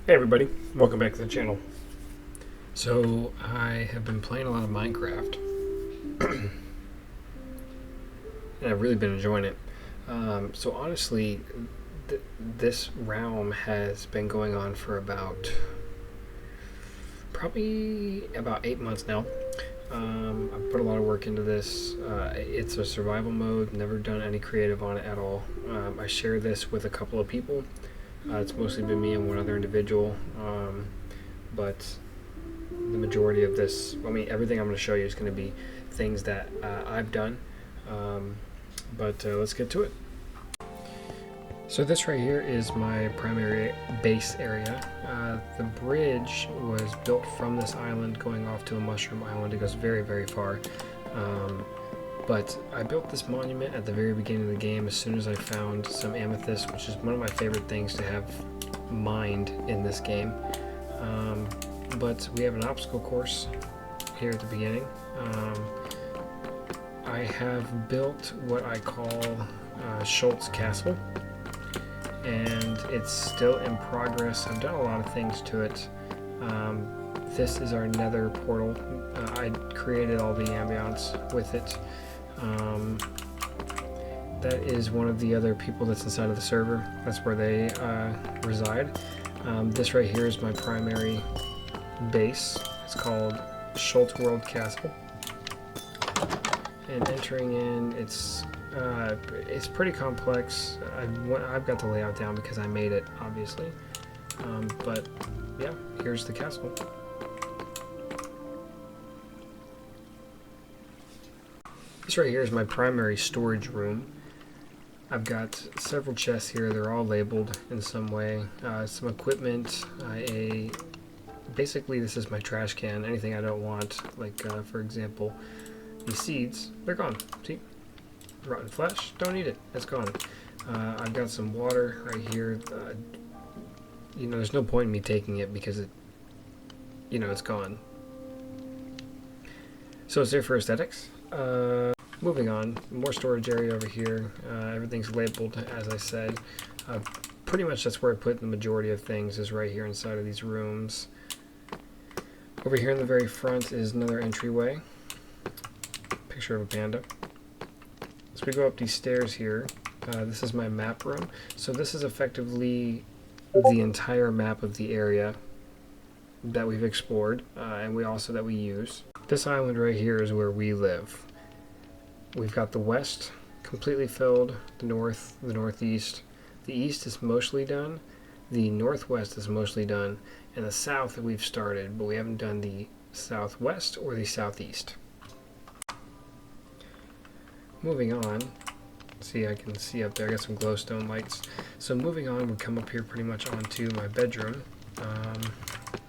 Hey everybody, welcome back to the channel. So I have been playing a lot of Minecraft and I've really been enjoying it. So honestly, this realm has been going on for probably about 8 months now. I've put a lot of work into this. It's a survival mode, never done any creative on it at all. I share this with a couple of people. It's mostly been me and one other individual, but the majority of this, everything I'm going to show you is going to be things that I've done, but let's get to it. So this right here is my primary base area. The bridge was built from this island going off to a mushroom island. It goes very, very far. But I built this monument at the very beginning of the game as soon as I found some amethyst, which is one of my favorite things to have mined in this game. But we have an obstacle course here at the beginning. I have built what I call Schultz Castle, and it's still in progress. I've done a lot of things to it. This is our nether portal. I created all the ambience with it. That is one of the other people that's inside of the server. That's where they reside. This right here is my primary base. It's called Schultz World Castle. And entering in, it's pretty complex. I've got the layout down because I made it, obviously. But yeah, here's the castle. This right here is my primary storage room. I've got several chests here. They're all labeled in some way. Some equipment. Basically, this is my trash can. Anything I don't want, like for example, these seeds, they're gone. See? Rotten flesh, don't eat it. It's gone. I've got some water right here. There's no point in me taking it because it's gone. So it's there for aesthetics. Moving on, more storage area over here. Everything's labeled, as I said. Pretty much that's where I put the majority of things, is right here inside of these rooms. Over here in the very front is another entryway. Picture of a panda. As we go up these stairs here, this is my map room. So this is effectively the entire map of the area that we've explored, and that we use. This island right here is where we live. We've got the west completely filled, the north, the northeast. The east is mostly done, the northwest is mostly done, and the south we've started, but we haven't done the southwest or the southeast. Moving on, see, I can see up there, I got some glowstone lights. So moving on, we come up here pretty much onto my bedroom.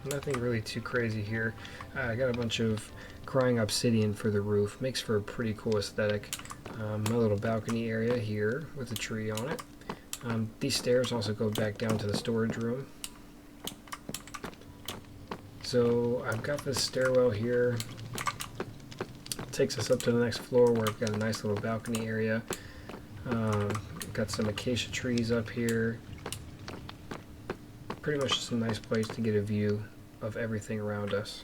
Nothing really too crazy here. I got a bunch of crying obsidian for the roof. Makes for a pretty cool aesthetic. My little balcony area here with a tree on it. These stairs also go back down to the storage room. So I've got this stairwell here. Takes us up to the next floor where I've got a nice little balcony area. Got some acacia trees up here. Pretty much just a nice place to get a view of everything around us.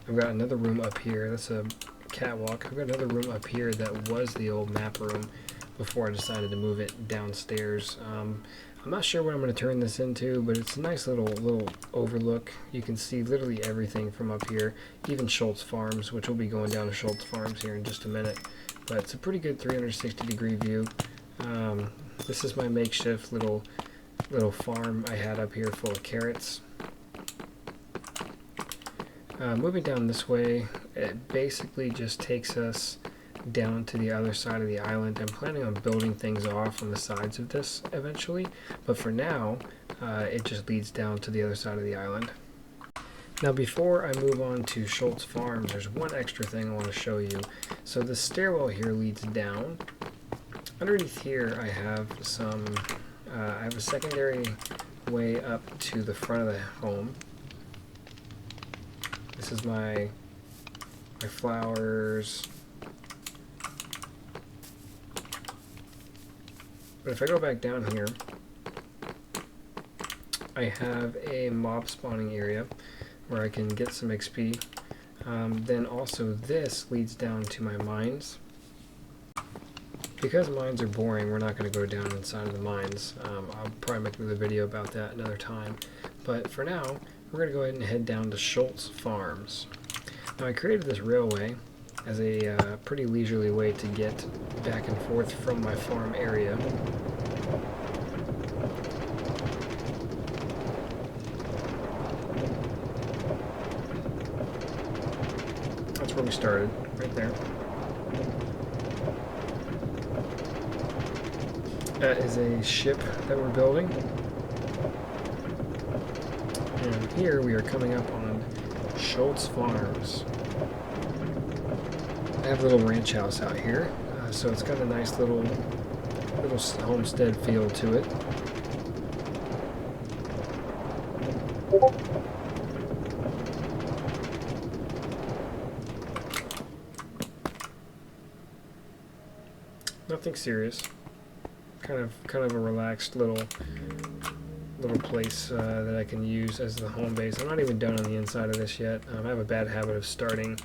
I've got another room up here. That's a catwalk. I've got another room up here that was the old map room before I decided to move it downstairs. I'm not sure what I'm going to turn this into, but it's a nice little overlook. You can see literally everything from up here, even Schultz Farms, which we'll be going down to Schultz Farms here in just a minute. But it's a pretty good 360-degree view. This is my makeshift little farm I had up here full of carrots. Moving down this way, it basically just takes us down to the other side of the island. I'm planning on building things off on the sides of this eventually, but for now, it just leads down to the other side of the island. Now before I move on to Schultz Farms, there's one extra thing I want to show you. So the stairwell here leads down. Underneath here I have I have a secondary way up to the front of the home. This is my flowers. But if I go back down here, I have a mob spawning area where I can get some XP. Then also this leads down to my mines. Because mines are boring, we're not going to go down inside of the mines. I'll probably make another video about that another time. But for now, we're going to go ahead and head down to Schultz Farms. Now I created this railway as a pretty leisurely way to get back and forth from my farm area. That's where we started, right there. That is a ship that we're building. And here we are coming up on Schultz Farms. I have a little ranch house out here, so it's got a nice little homestead feel to it. Nothing serious. Kind of a relaxed little place that I can use as the home base. I'm not even done on the inside of this yet. I have a bad habit of starting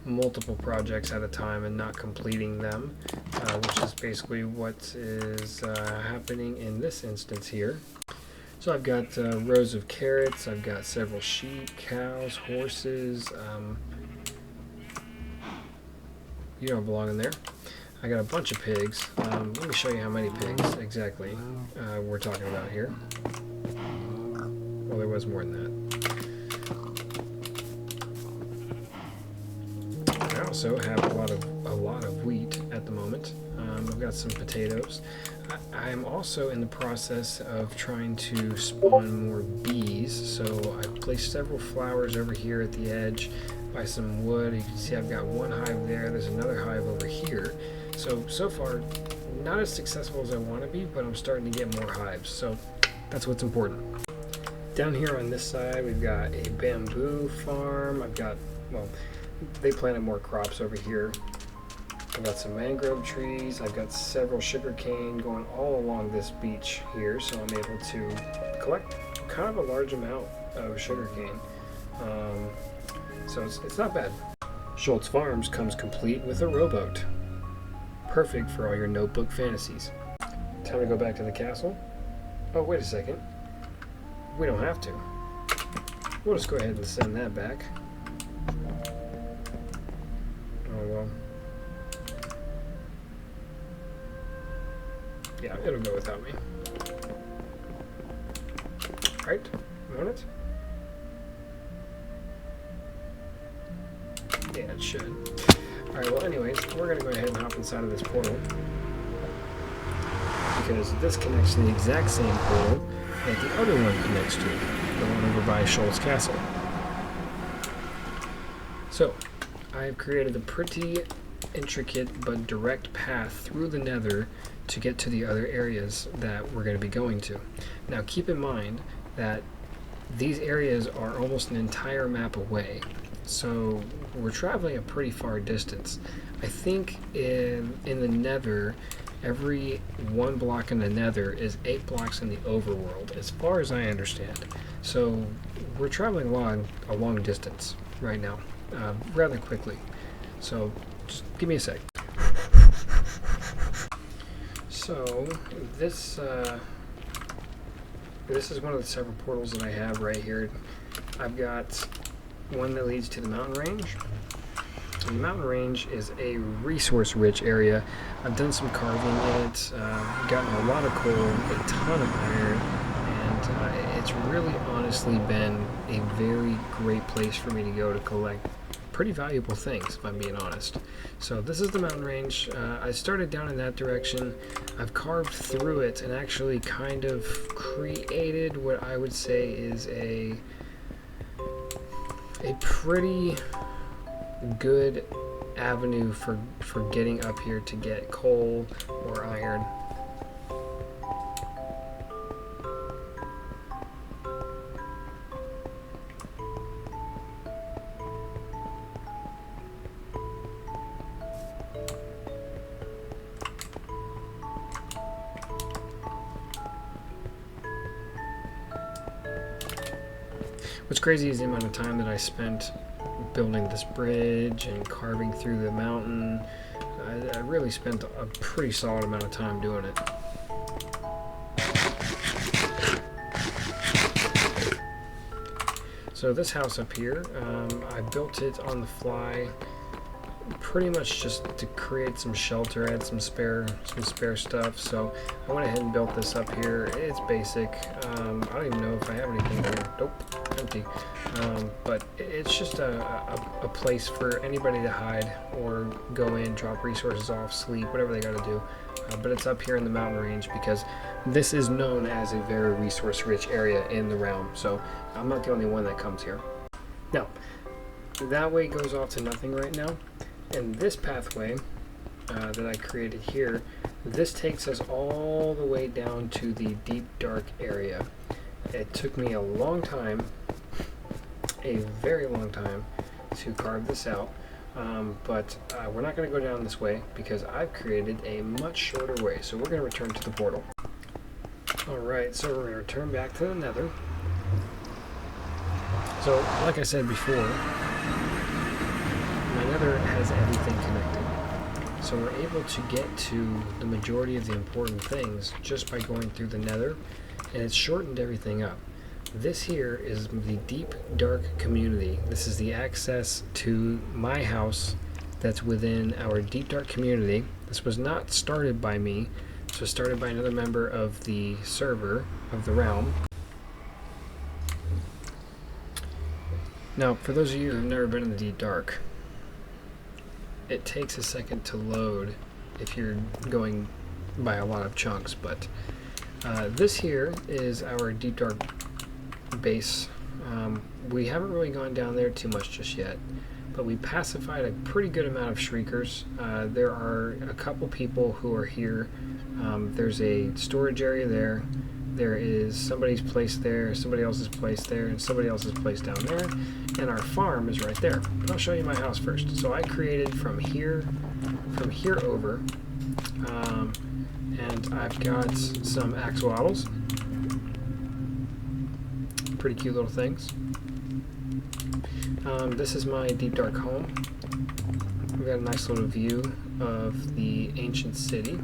multiple projects at a time and not completing them, which is basically what is happening in this instance here. So I've got rows of carrots, I've got several sheep, cows, horses. You don't belong in there. I got a bunch of pigs. Let me show you how many pigs exactly we're talking about here. Well, there was more than that. I also have a lot of wheat at the moment. I've got some potatoes. I'm also in the process of trying to spawn more bees. So I've placed several flowers over here at the edge by some wood. You can see I've got one hive there. There's another hive over here. So far, not as successful as I want to be, but I'm starting to get more hives, so that's what's important. Down here on this side, we've got a bamboo farm. I've got, well, they planted more crops over here. I've got some mangrove trees. I've got several sugar cane going all along this beach here, so I'm able to collect kind of a large amount of sugar cane. So it's not bad. Schultz Farms comes complete with a rowboat. Perfect for all your notebook fantasies. Time to go back to the castle. Oh, wait a second. We don't have to. We'll just go ahead and send that back. Oh, well. Yeah, it'll go without me. Right? Want it? Yeah, it should. Alright, well anyways, we're going to go ahead and hop inside of this portal, because this connects to the exact same portal that the other one connects to, the one over by Schultz Castle. So, I've created a pretty intricate but direct path through the Nether to get to the other areas that we're going to be going to. Now keep in mind that these areas are almost an entire map away. So we're traveling a pretty far distance. I think in the Nether, every 1 block in the Nether is 8 blocks in the overworld, as far as I understand. So we're traveling a long distance right now, rather quickly. So just give me a sec. So this is one of the several portals that I have right here. I've got one that leads to the mountain range. And the mountain range is a resource-rich area. I've done some carving in it, gotten a lot of coal, a ton of iron, and it's really honestly been a very great place for me to go to collect pretty valuable things, if I'm being honest. So this is the mountain range. I started down in that direction. I've carved through it and actually kind of created what I would say is a pretty good avenue for getting up here to get coal or iron. What's crazy is the amount of time that I spent building this bridge and carving through the mountain. I really spent a pretty solid amount of time doing it. So this house up here, I built it on the fly, pretty much just to create some shelter. I had some spare stuff, so I went ahead and built this up here. It's basic. I don't even know if I have anything here. Nope, empty. But it's just a place for anybody to hide or go in, drop resources off, sleep, whatever they got to do. But it's up here in the mountain range because this is known as a very resource-rich area in the realm. So I'm not the only one that comes here. Now, that way goes off to nothing right now. And this pathway that I created here, this takes us all the way down to the deep dark area. It took me a long time, a very long time, to carve this out. But we're not going to go down this way because I've created a much shorter way. So we're going to return to the portal. Alright, so we're going to return back to the nether. So, like I said before, my nether has everything connected. So we're able to get to the majority of the important things just by going through the nether, and it's shortened everything up. This here is the deep dark community. This is the access to my house that's within our deep dark community. This was not started by me. This was started by another member of the server of the realm. Now, for those of you who've never been in the deep dark, it takes a second to load if you're going by a lot of chunks, but this here is our deep dark base. We haven't really gone down there too much just yet, but we pacified a pretty good amount of shriekers. There are a couple people who are here. There's a storage area there. There is somebody's place there, somebody else's place there, and somebody else's place down there, and our farm is right there. But I'll show you my house first. So I created from here over, and I've got some axolotls. Pretty cute little things. This is my deep dark home. We've got a nice little view of the ancient city.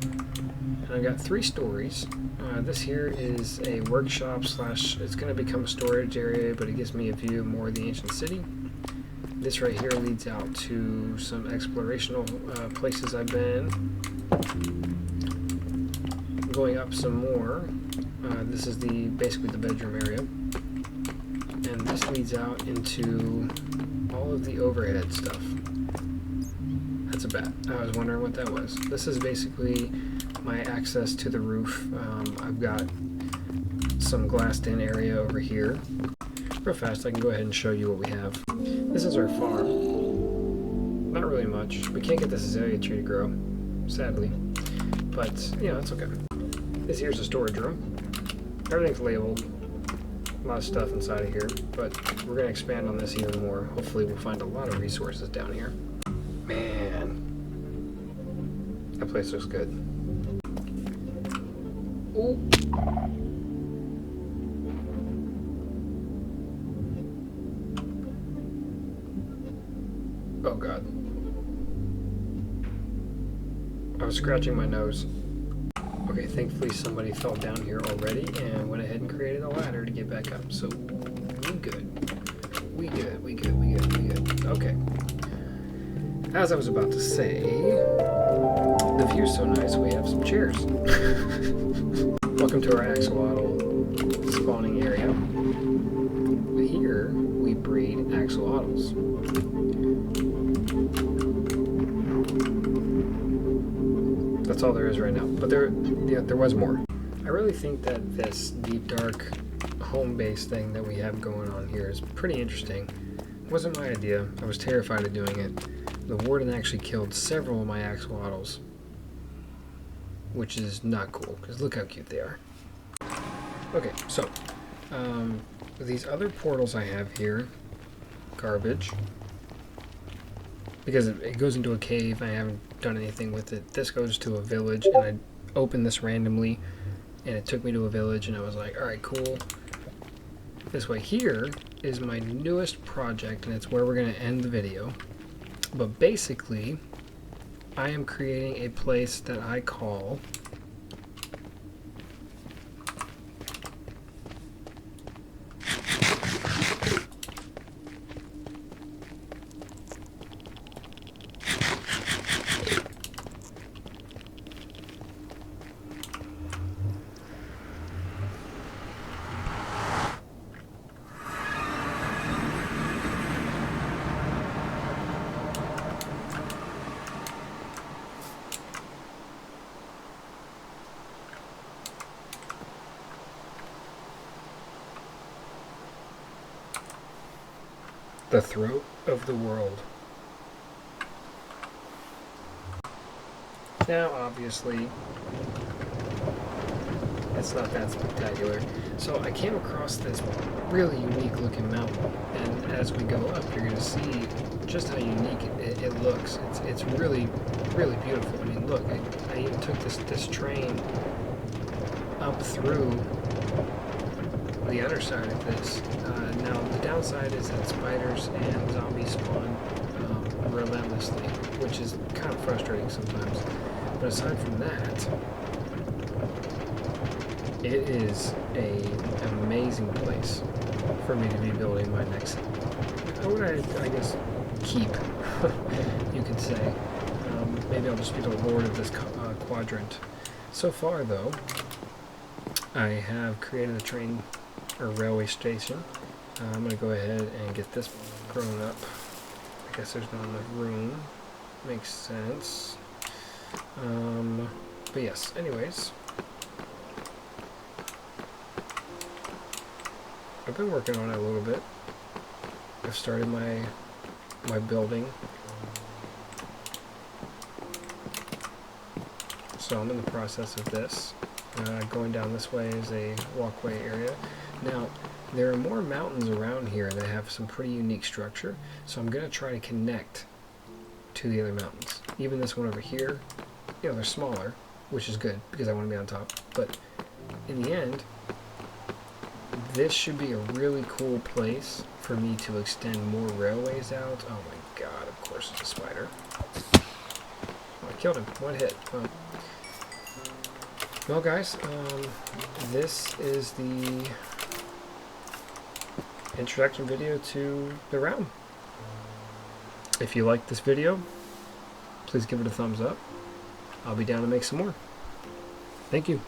And I've got 3 stories. This here is a workshop slash, it's going to become a storage area, but it gives me a view more of the ancient city. This right here leads out to some explorational places I've been. Going up some more. This is basically the bedroom area. And this leads out into all of the overhead stuff. That's a bat. I was wondering what that was. This is basically my access to the roof. I've got some glassed in area over here. Real fast, I can go ahead and show you what we have. This is our farm. Not really much. We can't get this azalea tree to grow, sadly. But, you know, it's okay. This here's a storage room. Everything's labeled. A lot of stuff inside of here, but we're going to expand on this even more. Hopefully we'll find a lot of resources down here. Man, that place looks good. Ooh. Oh God. I was scratching my nose. Okay, thankfully somebody fell down here already and went ahead and created a ladder to get back up. So, we good. We good. Okay. As I was about to say, the view's so nice we have some chairs. Welcome to our axolotl spawning area. Here we breed axolotls. That's all there is right now, but there was more. I really think that this deep dark home base thing that we have going on here is pretty interesting. It wasn't my idea. I was terrified of doing it. The warden actually killed several of my axolotls, which is not cool, because look how cute they are. Okay, so, these other portals I have here, garbage, because it goes into a cave. I haven't done anything with it. This goes to a village, and I opened this randomly, and it took me to a village, and I was like, alright, cool. this way. Here is my newest project, and it's where we're going to end the video. But basically, I am creating a place that I call the throat of the world. Now, obviously, it's not that spectacular. So I came across this really unique looking mountain, and as we go up, you're going to see just how unique it looks. It's really, really beautiful. I mean, look, I even took this train up through the underside of this. Now, the downside is that spiders and zombies spawn relentlessly, which is kind of frustrating sometimes. But aside from that, it is an amazing place for me to be building my next, I guess, keep, you could say. Maybe I'll just be the lord of this quadrant. So far, though, I have created a train or railway station. I'm going to go ahead and get this grown up. I guess there's not enough room. Makes sense. But yes, anyways. I've been working on it a little bit. I've started my building. So I'm in the process of this. Going down this way is a walkway area. Now, there are more mountains around here that have some pretty unique structure, so I'm going to try to connect to the other mountains. Even this one over here, you know, they're smaller, which is good because I want to be on top. But in the end, this should be a really cool place for me to extend more railways out. Oh my god, of course it's a spider. Oh, I killed him. One hit. Well guys, this is the introduction video to the realm. If you liked this video, please give it a thumbs up. I'll be down to make some more. Thank you.